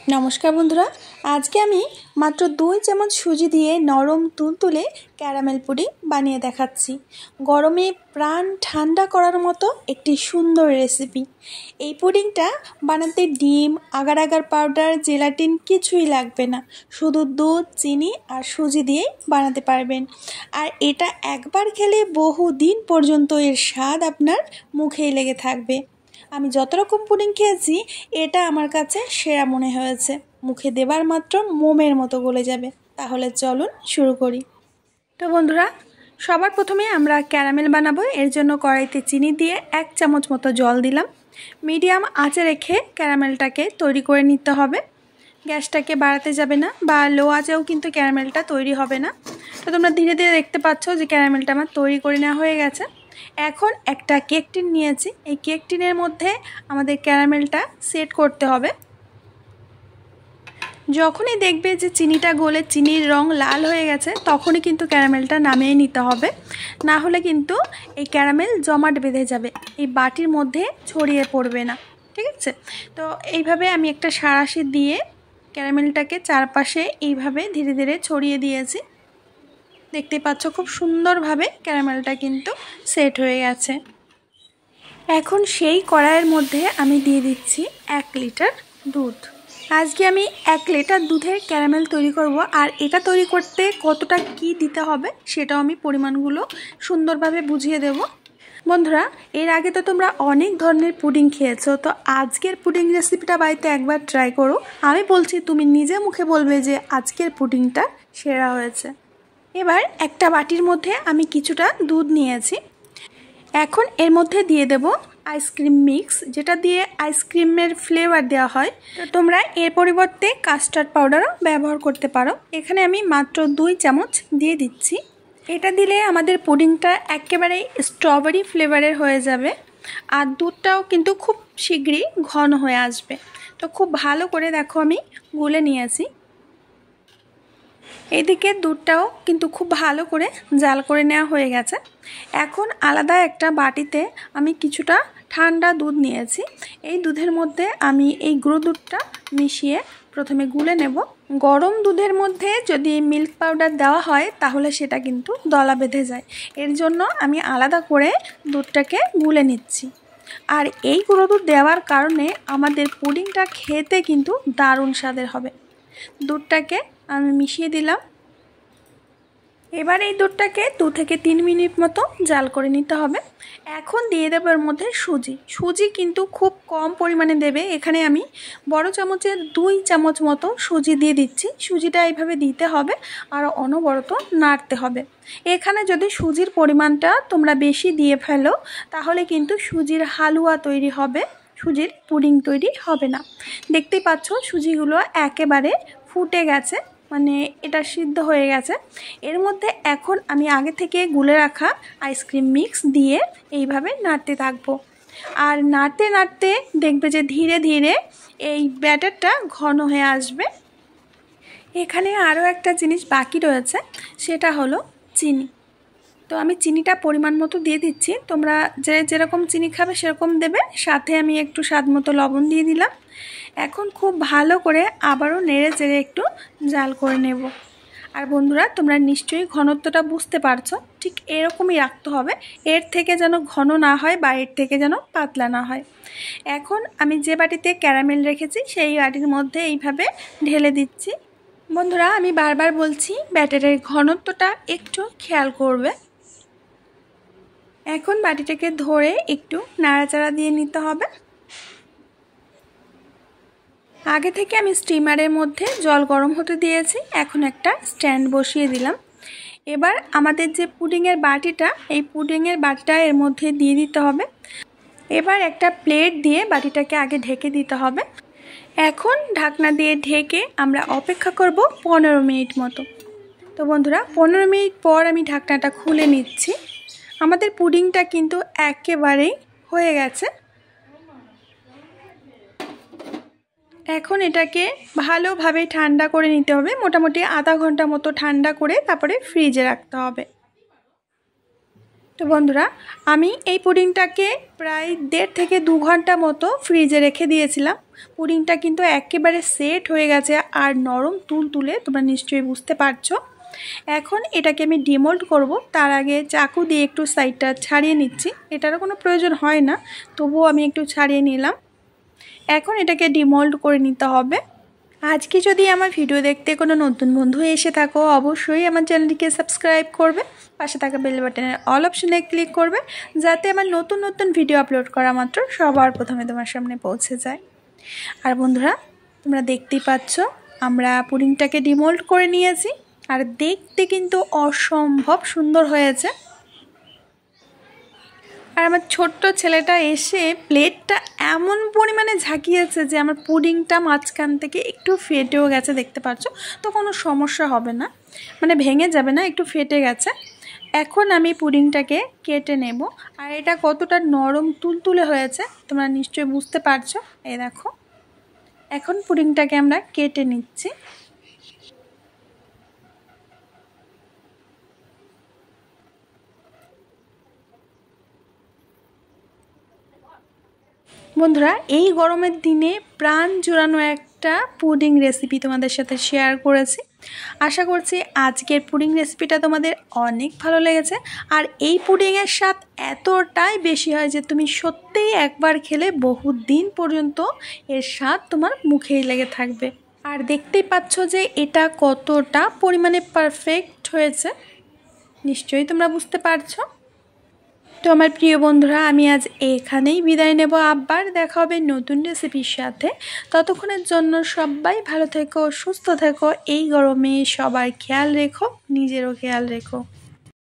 নমস্কার বন্ধুরা, আজকে আমি মাত্র 2 চামচ সুজি দিয়ে নরম তুলতুলে ক্যারামেল পুডিং বানিয়ে দেখাচ্ছি। গরমে প্রাণ ঠান্ডা করার মতো একটি সুন্দর রেসিপি। এই পুডিংটা বানাতে ডিম, আগার আগার পাউডার, জেলাটিন কিছুই লাগবে না। শুধু দুধ, চিনি আর সুজি দিয়েই বানাতে পারবেন। আর এটা একবার খেলে বহুদিন পর্যন্ত এর স্বাদ আপনার মুখেই লেগে থাকবে। আমি যত রকম পুডিং খেয়েছি, এটা আমার কাছে সেরা মনে হয়েছে। মুখে দেবার মাত্র মোমের মতো গলে যাবে। তাহলে চলুন শুরু করি। তো বন্ধুরা, সবার প্রথমে আমরা ক্যারামেল বানাবো। এর জন্য কড়াইতে চিনি দিয়ে 1 চামচ মতো জল দিলাম। মিডিয়াম আঁচে রেখে ক্যারামেলটাকে তৈরি করে নিতে হবে। গ্যাসটাকে বাড়াতে যাবে না, বা লো আঁচেও কিন্তু ক্যারামেলটা তৈরি হবে না। তো তোমরা ধীরে ধীরে দেখতে পাচ্ছ যে ক্যারামেলটা আমার তৈরি করে নেওয়া হয়ে গেছে। এখন একটা কেক টিন নিয়েছি। এই কেক টিনের মধ্যে আমাদের ক্যারামেলটা সেট করতে হবে। যখনই দেখবে যে চিনিটা গলে চিনির রং লাল হয়ে গেছে, তখনই কিন্তু ক্যারামেলটা নামিয়ে নিতে হবে। না হলে কিন্তু এই ক্যারামেল জমাট বেঁধে যাবে, এই বাটির মধ্যে ছড়িয়ে পড়বে না। ঠিক আছে? তো এইভাবে আমি একটা সাঁড়াশি দিয়ে ক্যারামেলটাকে চারপাশে এইভাবে ধীরে ধীরে ছড়িয়ে দিয়েছি। দেখতে পাচ্ছ খুব সুন্দরভাবে ক্যারামেলটা কিন্তু সেট হয়ে গেছে। এখন সেই কড়াইয়ের মধ্যে আমি দিয়ে দিচ্ছি 1 লিটার দুধ। আজকে আমি 1 লিটার দুধের ক্যারামেল তৈরি করব। আর এটা তৈরি করতে কতটা কি দিতে হবে সেটাও আমি পরিমাণগুলো সুন্দরভাবে বুঝিয়ে দেব। বন্ধুরা, এর আগে তো তোমরা অনেক ধরনের পুডিং খেয়েছো, তো আজকের পুডিং রেসিপিটা বাড়িতে একবার ট্রাই করো। আমি বলছি, তুমি নিজে মুখে বলবে যে আজকের পুডিংটা সেরা হয়েছে। এবার একটা বাটির মধ্যে আমি কিছুটা দুধ নিয়েছি। এখন এর মধ্যে দিয়ে দেব আইসক্রিম মিক্স, যেটা দিয়ে আইসক্রিমের ফ্লেভার দেওয়া হয়। তো তোমরা এর পরিবর্তে কাস্টার্ড পাউডারও ব্যবহার করতে পারো। এখানে আমি মাত্র 2 চামচ দিয়ে দিচ্ছি। এটা দিলে আমাদের পুডিংটা একেবারে স্ট্রবেরি ফ্লেভারের হয়ে যাবে। আর দুধটাও কিন্তু খুব শীঘ্রই ঘন হয়ে আসবে। তো খুব ভালো করে দেখো আমি গুলে নিয়েছি। এইদিকে দুধটাও কিন্তু খুব ভালো করে জাল করে নেওয়া হয়ে গেছে। এখন আলাদা একটা বাটিতে আমি কিছুটা ঠান্ডা দুধ নিয়েছি। এই দুধের মধ্যে আমি এই গুঁড়ো দুধটা মিশিয়ে প্রথমে গুলে নেব। গরম দুধের মধ্যে যদি মিল্ক পাউডার দেওয়া হয়, তাহলে সেটা কিন্তু দলা বেঁধে যায়। এর জন্য আমি আলাদা করে দুধটাকে গুলে নিচ্ছি। আর এই গুঁড়ো দুধ দেওয়ার কারণে আমাদের পুডিংটা খেতে কিন্তু দারুণ স্বাদের হবে। দুধটাকে আমি মিশিয়ে দিলাম। এবার এই দুধটাকে 2 থেকে 3 মিনিট মতো জাল করে নিতে হবে। এখন দিয়ে দেবো এর মধ্যে সুজি। সুজি কিন্তু খুব কম পরিমাণে দেবে। এখানে আমি বড় চামচের 2 চামচ মতো সুজি দিয়ে দিচ্ছি। সুজিটা এইভাবে দিতে হবে আর অনবরত নাড়তে হবে। এখানে যদি সুজির পরিমাণটা তোমরা বেশি দিয়ে ফেলো, তাহলে কিন্তু সুজির হালুয়া তৈরি হবে, সুজির পুডিং তৈরি হবে না। দেখতেই পাচ্ছ সুজিগুলো একেবারে ফুটে গেছে, মানে এটা সিদ্ধ হয়ে গেছে। এর মধ্যে এখন আমি আগে থেকে গুলে রাখা আইসক্রিম মিক্স দিয়ে এইভাবে নাড়তে থাকবো। আর নাড়তে নাড়তে দেখবে যে ধীরে ধীরে এই ব্যাটারটা ঘন হয়ে আসবে। এখানে আরও একটা জিনিস বাকি রয়েছে, সেটা হলো চিনি। তো আমি চিনিটা পরিমাণ মতো দিয়ে দিচ্ছি। তোমরা যেরকম চিনি খাবে সেরকম দেবে। সাথে আমি একটু স্বাদ মতো লবণ দিয়ে দিলাম। এখন খুব ভালো করে আবারও নেড়ে চেড়ে একটু জাল করে নেব। আর বন্ধুরা, তোমরা নিশ্চয়ই ঘনত্বটা বুঝতে পারছো। ঠিক এরকমই রাখতে হবে। এর থেকে যেন ঘন না হয় বা এর থেকে যেন পাতলা না হয়। এখন আমি যে বাটিতে ক্যারামেল রেখেছি সেই বাটির মধ্যে এইভাবে ঢেলে দিচ্ছি। বন্ধুরা, আমি বারবার বলছি, ব্যাটারের ঘনত্বটা একটু খেয়াল করবে। এখন বাটিটাকে ধরে একটু নাড়াচাড়া দিয়ে নিতে হবে। আগে থেকে আমি স্টিমারের মধ্যে জল গরম হতে দিয়েছি। এখন একটা স্ট্যান্ড বসিয়ে দিলাম। এবার আমাদের যে পুডিংয়ের বাটিটা, এই পুডিংয়ের বাটিটা এর মধ্যে দিয়ে দিতে হবে। এবার একটা প্লেট দিয়ে বাটিটাকে আগে ঢেকে দিতে হবে। এখন ঢাকনা দিয়ে ঢেকে আমরা অপেক্ষা করব 15 মিনিট মতো। তো বন্ধুরা, 15 মিনিট পর আমি ঢাকনাটা খুলে নিচ্ছি। আমাদের পুডিংটা কিন্তু একেবারেই হয়ে গেছে। এখন এটাকে ভালোভাবে ঠান্ডা করে নিতে হবে। মোটামুটি আধা ঘন্টা মতো ঠান্ডা করে তারপরে ফ্রিজে রাখতে হবে। তো বন্ধুরা, আমি এই পুডিংটাকে প্রায় 1.5 থেকে 2 ঘন্টা মতো ফ্রিজে রেখে দিয়েছিলাম। পুডিংটা কিন্তু একেবারে সেট হয়ে গেছে আর নরম তুলতুলে, তোমরা নিশ্চয়ই বুঝতে পারছো। এখন এটাকে আমি ডিমোল্ড করব। তার আগে চাকু দিয়ে একটু সাইডটা ছাড়িয়ে নিচ্ছি। এটারও কোনো প্রয়োজন হয় না, তবুও আমি একটু ছাড়িয়ে নিলাম। এখন এটাকে ডিমোল্ড করে নিতে হবে। আজকে যদি আমার ভিডিও দেখতে কোনো নতুন বন্ধু এসে থাকো, অবশ্যই আমার চ্যানেলটিকে সাবস্ক্রাইব করবে, পাশে থাকা বেল বাটনের অল অপশনে ক্লিক করবে, যাতে আমার নতুন নতুন ভিডিও আপলোড করা মাত্র সবার প্রথমে তোমার সামনে পৌঁছে যায়। আর বন্ধুরা, তোমরা দেখতেই পাচ্ছ আমরা পুডিংটাকে ডিমোল্ড করে নিয়েছি, আর দেখতে কিন্তু অসম্ভব সুন্দর হয়েছে। আর আমার ছোট্ট ছেলেটা এসে প্লেটটা এমন পরিমাণে ঝাঁকিয়েছে যে আমার পুডিংটা মাঝখান থেকে একটু ফেটেও গেছে, দেখতে পাচ্ছ। তো কোনো সমস্যা হবে না, মানে ভেঙে যাবে না, একটু ফেটে গেছে। এখন আমি পুডিংটাকে কেটে নেব। আর এটা কতটা নরম তুলতুলে হয়েছে তোমরা নিশ্চয়ই বুঝতে পারছো। এই দেখো, এখন পুডিংটাকে আমরা কেটে নিচ্ছি। বন্ধুরা, এই গরমের দিনে প্রাণ জুড়ানো একটা পুডিং রেসিপি তোমাদের সাথে শেয়ার করেছি। আশা করছি আজকের পুডিং রেসিপিটা তোমাদের অনেক ভালো লেগেছে। আর এই পুডিংয়ের স্বাদ এতটাই বেশি হয় যে তুমি সত্যিই একবার খেলে বহুদিন পর্যন্ত এর স্বাদ তোমার মুখেই লেগে থাকবে। আর দেখতেই পাচ্ছ যে এটা কতটা পরিমাণে পারফেক্ট হয়েছে, নিশ্চয়ই তোমরা বুঝতে পারছো। তো আমার প্রিয় বন্ধুরা, আমি আজ এখানেই বিদায় নেব। আবার দেখা হবে নতুন রেসিপির সাথে। ততক্ষণের জন্য সবাই ভালো থেকো, সুস্থ থেকো। এই গরমে সবার খেয়াল রেখো, নিজেরও খেয়াল রেখো।